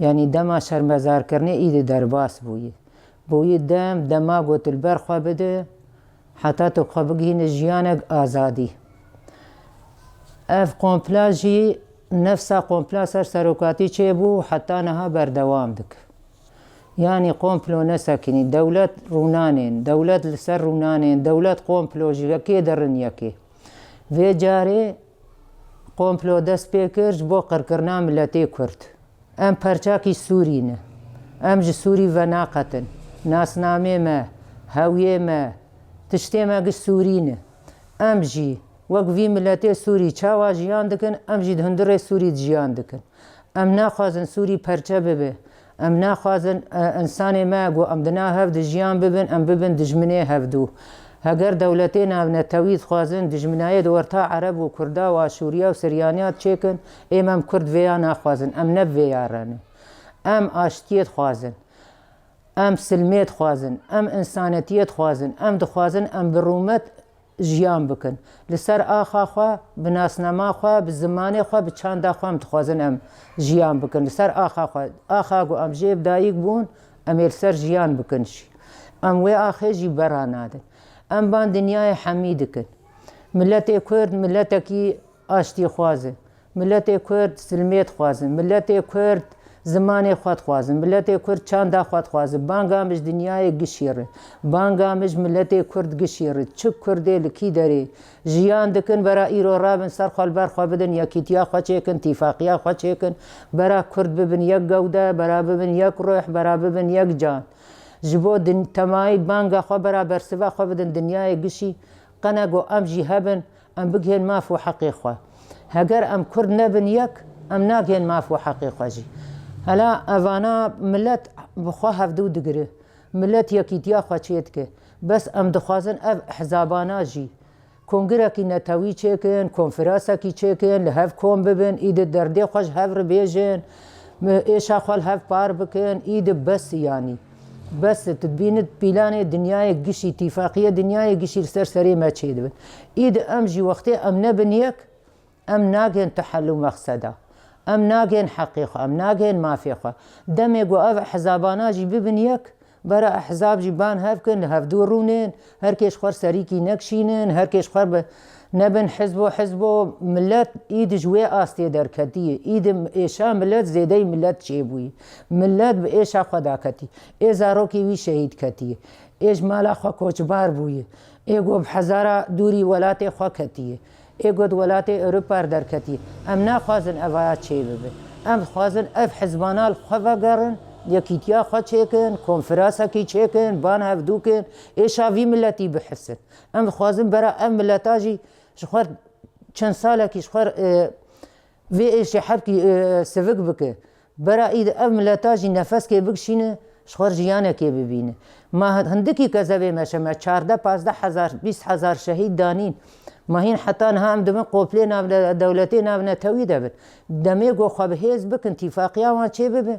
يعني دما شرمزار كرني إيد درباس بوي دما قوت البرخوا بده حتى تبقى بقين جيانك آزادي. اف قومپلاجي نفسا قومپلاسر سروكاتي چه حتى نها بردوام دك. يعني قومپلو نسكني دولت رونانين دولت لسر رونانين دولت قومپلوجي يكي درن يكي في جاري قومپلو دست بيكرج بو قرقرنا ملتي كرد ام پرچاكي سورينه ام جي سوري وناقتن ناسنامي ما هوية ما تشتي ما قش سورينه ام جي وقفي ملتي سوري چاوا جيان دكن ام جي دهندر سوري جيان دكن ام ناخوازن سوري پرچا ببه ام ناخوازن انسان ما قو ام دنا هفد جيان ببن ام ببن دجمنه هفدو هگر دولتين ام نتويد خوازن دجمنايه دورتا عرب و كردا و شوريا و سريانيات چيكن ام كرد ويا ناخوازن ام نب ويارانه ام آشتيت خوازن ام سلميت خوازن ام انسانيتيت خوازن ام دخوازن ام برومت جيان بكن لسر آخا خوا بناسنما خوا بزمانه خوا بچاندا خوا متخوازن ام جيان بكن لسر آخا خوا آخا قو ام جيب دايق بون ام لسر جيان بكنش ام وي آخي جي برانادن ام بان دنياي حميد كن ملتي كرد ملتكي آشتي خوازن ملتي كرد سلميت خوازن ملتي كرد زمانه خواد خوازن ملت کرد چاندا خواد خوازن بانگامش دنیای گشیره بانگامش ملت کرد گشیره چه کرده لکی داره جیان دکن برا ایرو رابن سر خال بر خواه بدن یکیتیا خواه چیکن تیفاقیا خواه چیکن برا کرد ببن یک گوده برا ببن یک روح برا ببن یک جان جبو تمایی بانگا خواه برا برسوا خواه بدن دنیای گشی قنگو ام جی هبن ام بگهن مافو حقی خواه هگر ام کرد نبن یک ام ناگهن مافو حقی خواه جی هلا اوانا ملت بخوا هفدو دگره ملت یکیتیا خواچیت که بس ام دخوازن اف حزابانا جی کنگره کی نتاوی چکن کنفرانسا کی چکن لحف کن ببن اید درده خوش هف رو بیجن ایشا خوال هف پار بکن اید بس يعني بس تبينت بيلاني دنياي قشي اتفاقية دنياي قشي سر سري ما تشيد بن ايد ام جي وقتي ام نبنيك ام ناقين تحلو مقصده ام ناقين حقيقة ام ناقين مافيقة دمي قو اف حزابانا جي ببنيك برا احزاب جيبان هفكن هفدو رونين هر كيش خوار سريكي نكشينين هر كيش خوار نبن حزبو ملت ايد جوي آستي در كتيه ايد ايشا ملت زيدي ملت چيبوي ملت بايشا خدا كتي اي زاروكي وي شهيد كتيه ايش مالا خوا کوچبار بوي اي قو بحزارة دوري ولاتي خوا كتيه اي قد ولاتي اوروبار در كتيه ام ناخوازن افايات چيبه ام خوازن اف حزبانال خوا قرن یکیتیا خود چکن کنفرانسا کی چکن بان هفدو کن ایشا وی ملتی بحسن ام خوازم برا ام ملتاجی شخور چند ساله کی شخور وی ایشی حب کی سفک بکه برا اید ام ملتاجی نفس که بکشینه شخور جیانه که ببینه ما هندکی کذبه مشمه 14-15 هزار 20 هزار شهید دانین ماهين حتى هم دم قوبلين دولتين ابن تويد ابن دمي جو خب هيز بك اتفاقيا ما چه ببه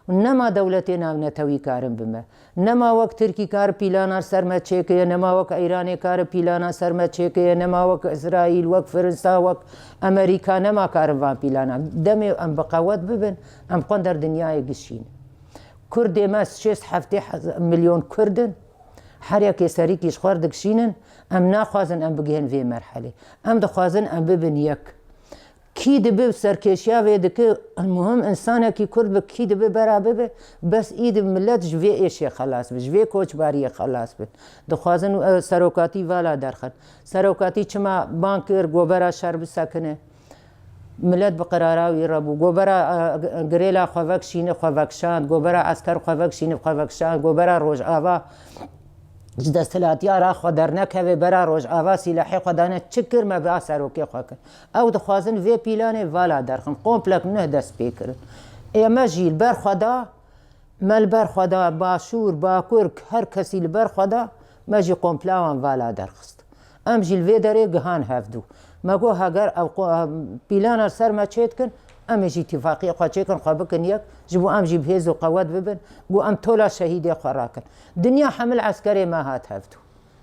نما دولتين ابن توي كارم بما نما وقت تركي كار بيلانا سر ما چه نما وقت ايران كار بيلانا سر ما چه نما وقت اسرائيل وقت فرنسا وقت امريكا نما كارم وان بيلانا دمي ام بقوت ببن ام قندر دنياي قشين كرد ماس 6-7 مليون كردن حريك سريكي شخور دكشينن ام ناخوازن ام بگهن في مرحله ام دخوازن ام ببن يك كي دبي سركيشيا في دك المهم انسانه كي كرد بكي دبي برابه بس ايد ملت جوي ايش خلاص بجوي کوچ باري خلاص به دخوازن سروكاتي والا درخن سروكاتي چما بانكر گوبرا شرب سكنه ملت بقراراوي ربو گوبرا گريلا خوفكشين خوفكشان گوبرا عسكر خوفكشين خوفكشان گوبرا روج آوا جدا سلاتیا را خودر نکوه برا روش آوا سلاحی خودانه چکر ما با سروکی خواه کن او دخوازن وی پیلانه والا درخم قومپلک نه دست پیکرن ایما جیل بر خدا مل بر خدا باشور باکر هر کسی لبر خدا ما جی قومپلاوان والا درخست ام جیل وی داره گهان هفدو ما گو هگر او پیلانه سر ما چید کن ام جی اتفاقی خواه چه کن خواه بکن یک جبو ام جی بهیز و قوت ببن گو ام تولا شهیده خواه را کن دنیا حمل عسکری ما هات هفدو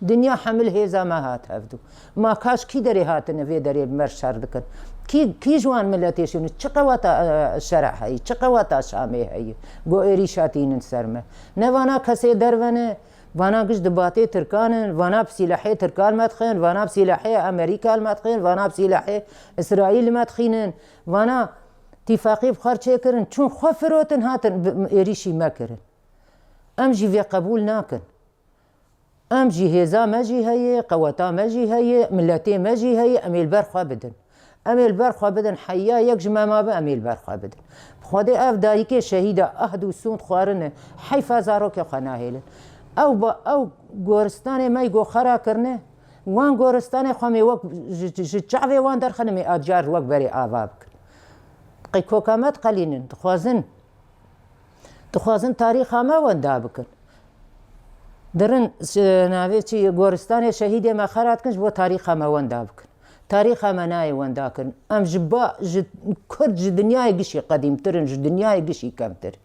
دنیا حمل هیزا ما هات هفدو ما کاش کی داری هاتنه وی داری مر شر دکن کی جوان ملتیشون چه قوتا شرع هایی چه قوتا شامی هایی گو ایریشاتینن سرمه نه وانا کسی درونه وانا گش دباتی ترکانن وانا بسیلاحی ترکان مدخین وانا بسیلاحی امریکا مدخین وانا بسیلاحی اسرائیل مدخینن وانا اتفاقی بخار چه کرن چون خفروتن هاتن ایریشی مکرن ام جی وی قبول ناکن ام جی هزا مجی هی قوتا مجی هی ملتی مجی هی امیل برخوا بدن امیل برخوا بدن حیا یک جمع به امیل برخوا بدن خود اف دایی که شهید اهد و سوند خوارنه حیفازارو که خناهیلن او گورستان مای گو خرا کرنه وان گورستان خمی وک چعوی وان در خنمی ادجار وک بری آواب کن قی کوکامت قلینن تخوازن تاریخ همه وندا بکن درن ناوی چی گورستان شهید ما خرات کنش بو تاریخ همه وندا بکن تاریخ همه نای وندا کن ام جبا کرد دنیای گشی قدیم ترن دنیای گشی کم ترن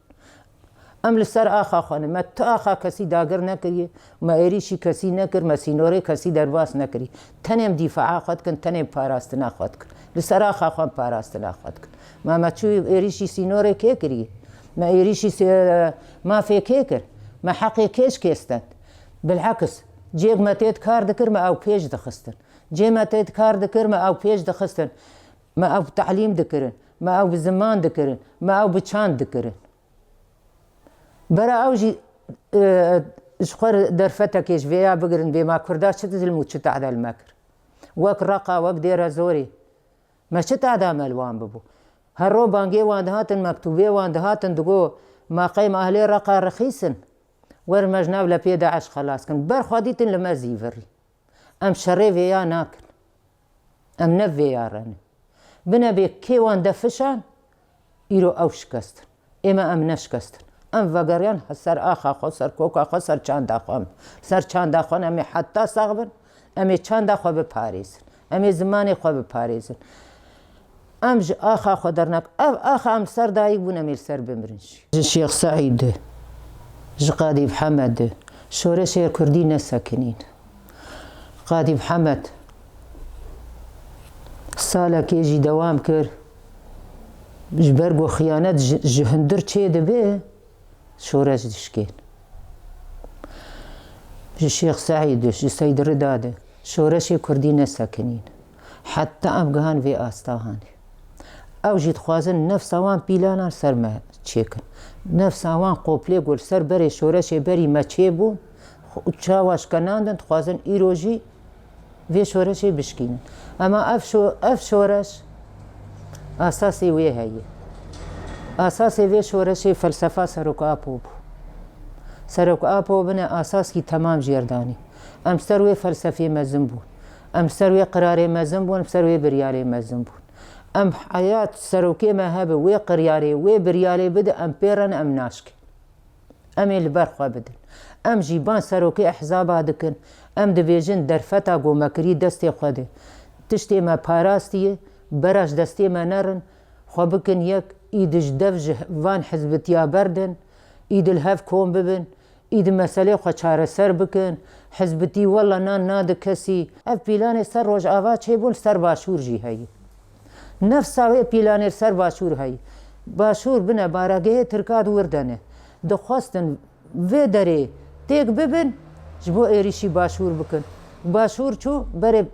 ام لسر آخا خانه ما تو آخا کسی داگر نکریه ما ایریشی کسی نکر ما سینوری کسی درباس نکری تنم دفاع خود کن تنم پاراستنا خود کن لسر آخا خان پاراستنا خود کن ما چو ایریشی سینوری که کریه ما ایریشی ما فی کر ما حقی کش کستند بالعکس جیگ ما تید کار دکر ما او پیش دخستن جی ما تید کار دکر ما او پیش دخستن ما او تعلیم دکرن ما او بزمان دکرن ما او بچاند دکرن برا اوجي اشخر درفتكيش فيها بقرن بما كرداش تزلمو تشت عدا المكر وك رقا وك ديرا زوري ما شت عدا ملوان ببو هرو بانجي واندهاتن مكتوبي واندهاتن دقو ما قيم اهلي رقا رخيصن ور مجناب لبيدا عش خلاص كن بر خاديتن لما زيفري ام شري فيها ناكن ام نفيها راني بنا بيك كي واندفشان يرو او شكستن اما ام نشكستن ام وگریان سر آخا خو سر کوکا خو سر چند آخوام سر چند آخوان امی حتی ساغبن امی چند آخوا بپاریزن امی زمانی خوا بپاریزن ام ج آخا خو درنک آخا ام سر دایی بون امی سر بمرنش شیخ سعید ج قادی محمد شوره شیر کردی نسکنین قادی محمد سالا که جی دوام کر جبرگ و خیانت جهندر چه دبه شورش دشكين الشيخ سعيد سيد الرداد شورش كردين ساكنين حتى أمقهان في آستاهان أو جيت خوازن نفس اوان بيلانا سر ما تشيكن نفس اوان قوبلي قول سر بري شورش بري ما تشيبو تشاواش كناندن خوازن إيروجي في شورش بشكين أما أف شورش أساسي ويه هي اساسی وی شورشی فلسفه سرک آپو سرک آپو بنا اساس کی تمام جیردانی ام سروی فلسفی مزن بون ام سروی قراری مزن بون ام سروی بریاری مزن بون ام حیات سروکی ما هبه وی قریاری وی بریاری بده ام پیرن ام ناشک ام البرخوا بدن ام جیبان سروکی احزاب دکن ام دویجن درفتا گو مکری دستی خوده تشتی ما پاراستیه براش دستی ما نرن خو بکن یک ایدش دفج وان حزبتیا بردن اید الهف کون ببن اید مسئله خو چاره سر بکن حزبتی والله ناد کسی اف پیلان سر روش آوا چه بول سر باشور جی هایی نفس آوه پیلان سر باشور هایی باشور بنا بارگه ترکاد وردنه دخواستن و داره تیک ببن جبو ایریشی باشور بکن باشور چو بره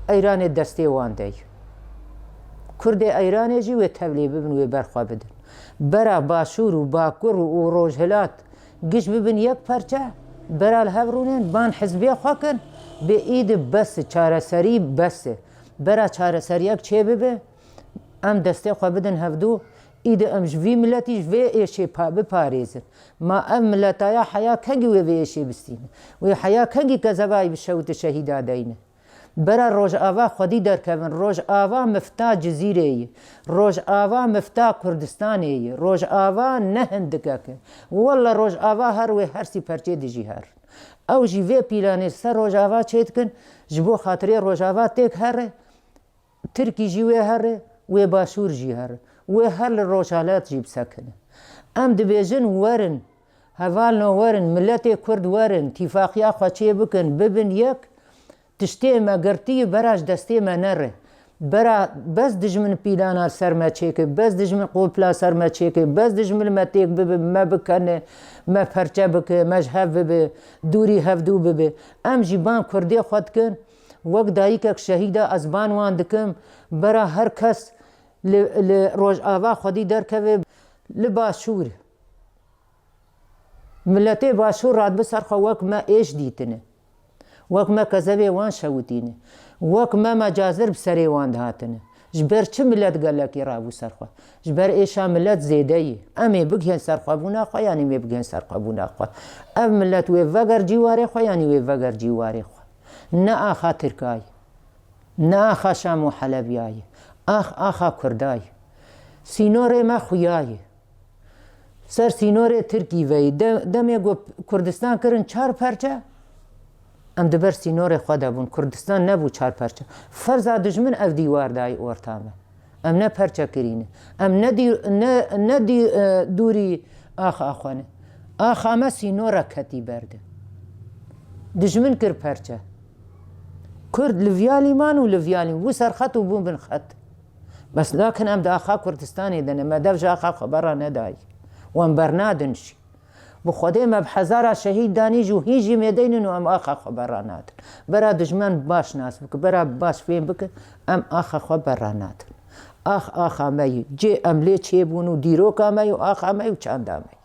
ایران دستی وانده کرد ایرانی جی و تبلیغ ببن و برخوا بدن برا باشور و باکور و روجهلات گش ببن یک پرچه برا الهورونین بان حزبی خواکن به اید بس چاره سری بس برا چاره سری یک چه ببه ام دسته خوا بدن هفدو اید ام جوی ملتی جوی ایشی بپاریزن ما ام ملتایا حیا کگی و ایشی بستین و حیا کگی کذبای بشوت شهیدا دینه برا روج آوا خودی در کن روج آوا مفتاح جزیره روج آوا مفتاح کردستانه روج آوا نه هندکه والله روج آوا هر و هر سی پرچه دیجی هر او جیوه پیلانه سر روج آوا چید کن جبو خاطری روج آوا تک هر ترکی جیوه هر و باشور جی هر و هر روجالات جیب سکنه ام دبیجن ورن هوال نو ورن ملت کرد ورن اتفاقیا خواچه بکن ببن یک تشتی ما گرتی براش دستی ما نره برا بس دجمن پیلانا سر ما چیکه بس دجمن قوپلا سر ما چیکه بس دجمن ما تیک ببه ما بکنه ما پرچه بکه مجهب ببه دوری هفدو ببه ام جیبان کردی خود کن وقت دایی که شهیده از بانوان دکم برا هر کس روش آوا خودی در که لباشور ملتی باشور راد بسر خو وقت ما ایش دیتنه وقت ما کذبه وان شوتینه وقت ما مجازر بسری وان دهاتنه جبر چه ملت گلکی رابو سرخوا جبر ایشا ملت زیده ای امی بگهن سرخوا بونا خوا یعنی می بگهن سرخوا بونا خوا ام ملت وی وگر جیواره خوا یعنی وی وگر جیواره خوا نه آخا ترکای نه آخا شام و حلبیای آخا کردای سینور ما خویای سر سینور ترکی وی دمی گو کردستان کرن 4 پرچه ام دبر سینور خدا بون کردستان نبو 4 پرچه فرزا دجمن اف دیوار دای اورتامه ام نه پرچه کرینه ام نه دوری آخا خونه آخا ما سینور کتی برده دجمن کر پرچه کرد لفیالی مانو لفیالی و سر خط و بون بن خط بس لكن ام دا آخا کردستانی دنه ما دفج آخا خبره ندای وام برنادنشی بخوده ما بحزارة شهید دانی جو هیجی میدینن و ام آخا خبره نادن برا دجمن باش ناس بک برا باش فیم بک ام آخا خبره نادن آخا میو جه ام لی چه بونو دیروکا میو آخا میو چاندا میو